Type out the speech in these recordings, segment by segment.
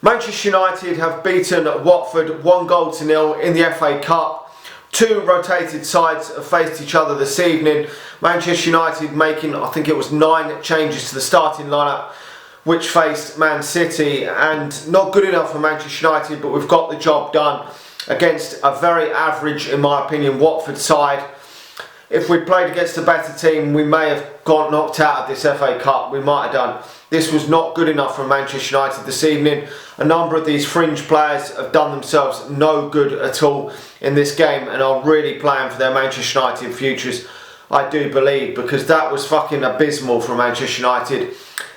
Manchester United have beaten Watford 1-0 in the FA Cup. Two rotated sides have faced each other this evening. Manchester United making, I think it was 9 changes to the starting lineup, which faced Man City, and not good enough for Manchester United, but we've got the job done against a very average, in my opinion, Watford side. If we'd played against a better team, we may have got knocked out of this FA Cup. We might have done. This was not good enough for Manchester United this evening. A number of these fringe players have done themselves no good at all in this game and are really playing for their Manchester United futures, I do believe, because that was fucking abysmal from Manchester United.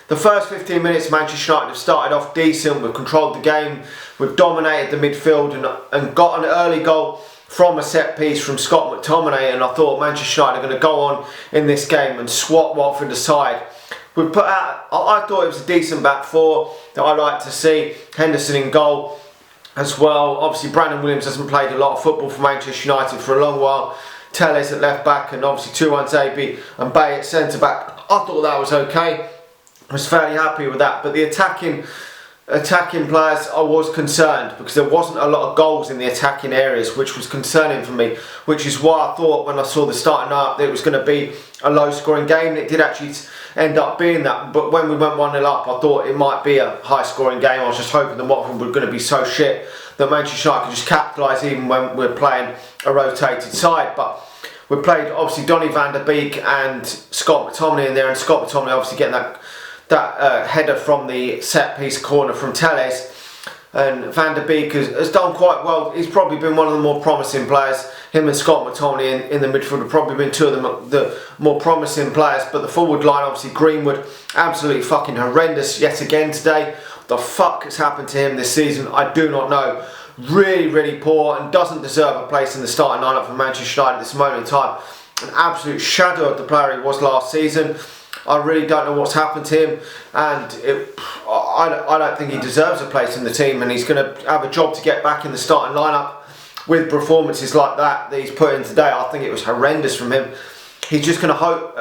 The first 15 minutes, Manchester United have started off decent. We've controlled the game. We've dominated the midfield and got an early goal from a set piece from Scott McTominay, and I thought Manchester United are going to go on in this game and swat Watford aside. We put out, I thought it was a decent back four that I like to see. Henderson in goal as well. Obviously Brandon Williams hasn't played a lot of football for Manchester United for a long while. Telles at left back, and obviously Tuanzebe and Bay at centre back. I thought that was okay. I was fairly happy with that, but the attacking players, I was concerned because there wasn't a lot of goals in the attacking areas, which was concerning for me, which is why I thought when I saw the starting up that it was going to be a low scoring game. It did actually end up being that, but when we went 1-0 up, I thought it might be a high scoring game. I was just hoping that Watford were going to be so shit that Manchester United could just capitalise even when we're playing a rotated side. But we played obviously Donny van der Beek and Scott McTominay in there, and Scott McTominay obviously getting that header from the set piece corner from Telles, and Van der Beek has done quite well. He's probably been one of the more promising players. Him and Scott McTominay in the midfield have probably been two of the more promising players, but the forward line, obviously Greenwood, absolutely fucking horrendous yet again today. What the fuck has happened to him this season? I do not know. Really poor, and doesn't deserve a place in the starting lineup for Manchester United at this moment in time. An absolute shadow of the player he was last season. I really don't know what's happened to him, and I don't think he deserves a place in the team, and he's going to have a job to get back in the starting lineup with performances like that he's put in today. I think it was horrendous from him. He's just going to hope,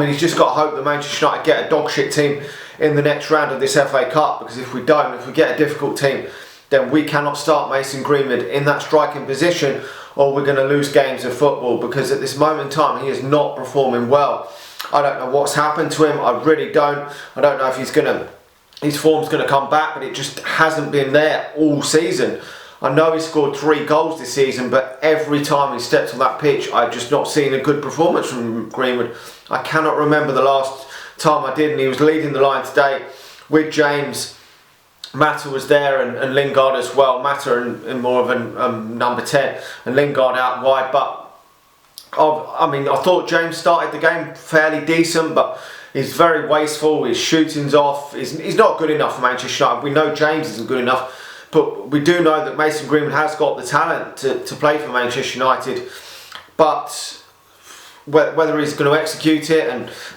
he's just got to hope that Manchester United get a dog shit team in the next round of this FA Cup, because if we don't, if we get a difficult team, then we cannot start Mason Greenwood in that striking position, or we're going to lose games of football, because at this moment in time he is not performing well. I don't know what's happened to him. I really don't. I don't know if his form's going to come back, but it just hasn't been there all season. I know he scored 3 goals this season, but every time he stepped on that pitch, I've just not seen a good performance from Greenwood. I cannot remember the last time I did, and he was leading the line today with James. Mata was there, and Lingard as well. Mata in more of a number 10, and Lingard out wide, but I thought James started the game fairly decent, but he's very wasteful. His shooting's off. He's not good enough for Manchester United. We know James isn't good enough, but we do know that Mason Greenwood has got the talent to play for Manchester United. But whether he's going to execute it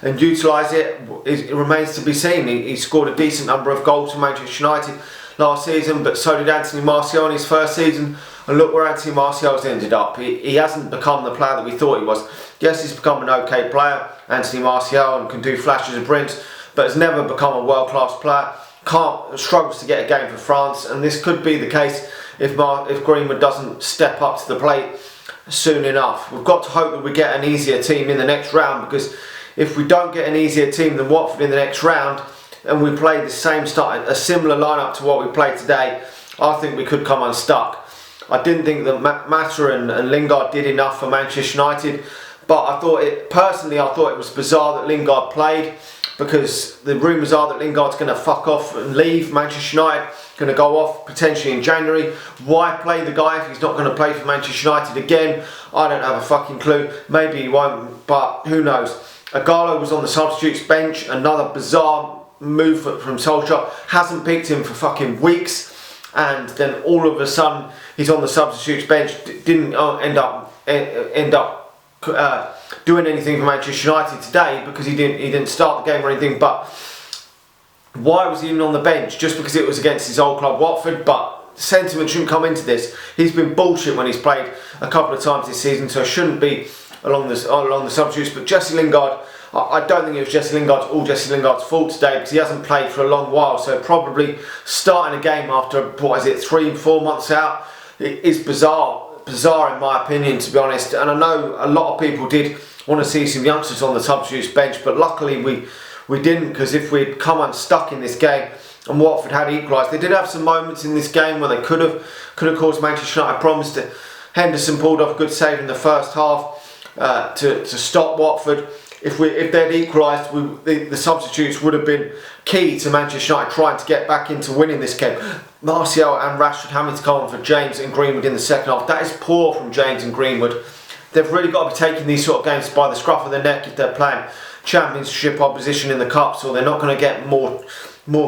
and utilise it, it remains to be seen. He scored a decent number of goals for Manchester United last season, but so did Anthony Martial in his first season. And look where Anthony Martial's ended up. He hasn't become the player that we thought he was. Yes, he's become an okay player, Anthony Martial, and can do flashes of brilliance, but has never become a world-class player. Struggles to get a game for France, and this could be the case if Greenwood doesn't step up to the plate soon enough. We've got to hope that we get an easier team in the next round, because if we don't get an easier team than Watford in the next round, and we play the same a similar lineup to what we played today, I think we could come unstuck. I didn't think that Mata and Lingard did enough for Manchester United, but I thought it was bizarre that Lingard played, because the rumours are that Lingard's going to fuck off and leave Manchester United, going to go off potentially in January. Why play the guy if he's not going to play for Manchester United again? I don't have a fucking clue. Maybe he won't, but who knows. Agallo was on the substitutes bench, another bizarre move from Solskjaer. Hasn't picked him for fucking weeks, and then all of a sudden he's on the substitutes bench. Didn't end up doing anything for Manchester United today, because he didn't start the game or anything. But why was he even on the bench? Just because it was against his old club Watford? But sentiment shouldn't come into this. He's been bullshit when he's played a couple of times this season, so shouldn't be along the substitutes. But Jesse Lingard, I don't think it was all Jesse Lingard's fault today, because he hasn't played for a long while. So probably starting a game after, what is it, 3-4 months out, it is bizarre in my opinion, to be honest. And I know a lot of people did want to see some youngsters on the substitutes bench, but luckily we didn't, because if we'd come unstuck in this game and Watford had equalised, they did have some moments in this game where they could have caused Manchester United problems. Henderson pulled off a good save in the first half to stop Watford. If they'd equalised, the substitutes would have been key to Manchester United trying to get back into winning this game. Martial and Rashford having to come on for James and Greenwood in the second half. That is poor from James and Greenwood. They've really got to be taking these sort of games by the scruff of the neck if they're playing Championship opposition in the Cups, or they're not going to get more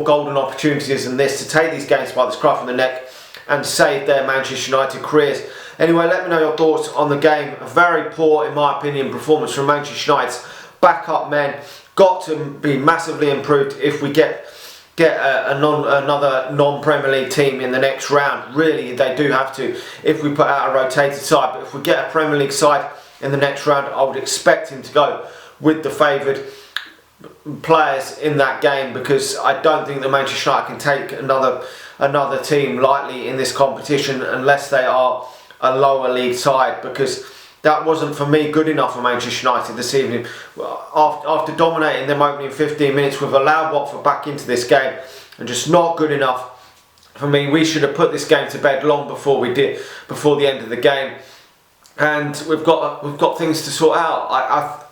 golden opportunities than this to take these games by the scruff of the neck and save their Manchester United careers. Anyway, let me know your thoughts on the game. A very poor, in my opinion, performance from Manchester United's backup men. Got to be massively improved if we get another non-Premier League team in the next round. Really, they do have to, if we put out a rotated side. But if we get a Premier League side in the next round, I would expect him to go with the favoured players in that game, because I don't think that Manchester United can take another team lightly in this competition unless they are a lower league side, because that wasn't, for me, good enough for Manchester United this evening. After dominating them opening 15 minutes, we've allowed Watford back into this game, and just not good enough for me. We should have put this game to bed long before the end of the game. And we've got things to sort out.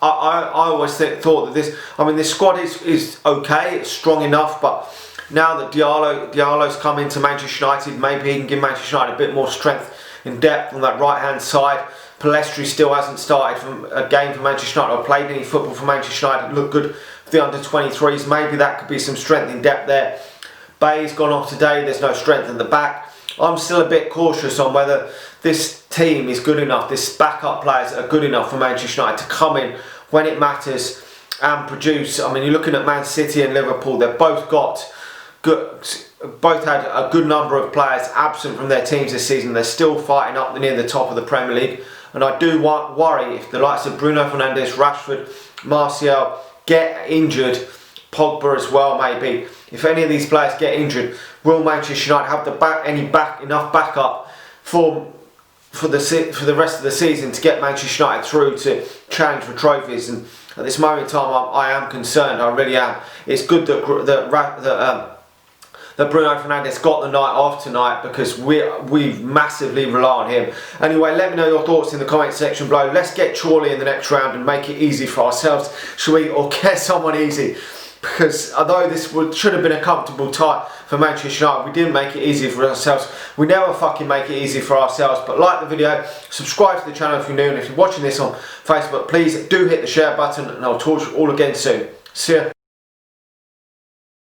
I always thought that this squad is okay, it's strong enough, but now that Diallo's come into Manchester United, maybe he can give Manchester United a bit more strength in depth on that right hand side. Palestri still hasn't started from a game for Manchester United or played any football for Manchester United. Looked good for the under-23s. Maybe that could be some strength in depth there. Bay's gone off today. There's no strength in the back. I'm still a bit cautious on whether this team is good enough, this backup players are good enough for Manchester United to come in when it matters and produce. I mean, you're looking at Man City and Liverpool. They've both had a good number of players absent from their teams this season. They're still fighting up near the top of the Premier League. And I do worry if the likes of Bruno Fernandes, Rashford, Martial get injured, Pogba as well maybe. If any of these players get injured, will Manchester United have enough backup for the rest of the season to get Manchester United through to challenge for trophies? And at this moment in time, I am concerned. I really am. It's good that Bruno Fernandes got the night off tonight, because we massively rely on him. Anyway, let me know your thoughts in the comment section below. Let's get Chorley in the next round and make it easy for ourselves, shall we? Or get someone easy. Because although this should have been a comfortable tie for Manchester United, we didn't make it easy for ourselves. We never fucking make it easy for ourselves. But like the video, subscribe to the channel if you're new, and if you're watching this on Facebook, please do hit the share button, and I'll talk to you all again soon. See ya.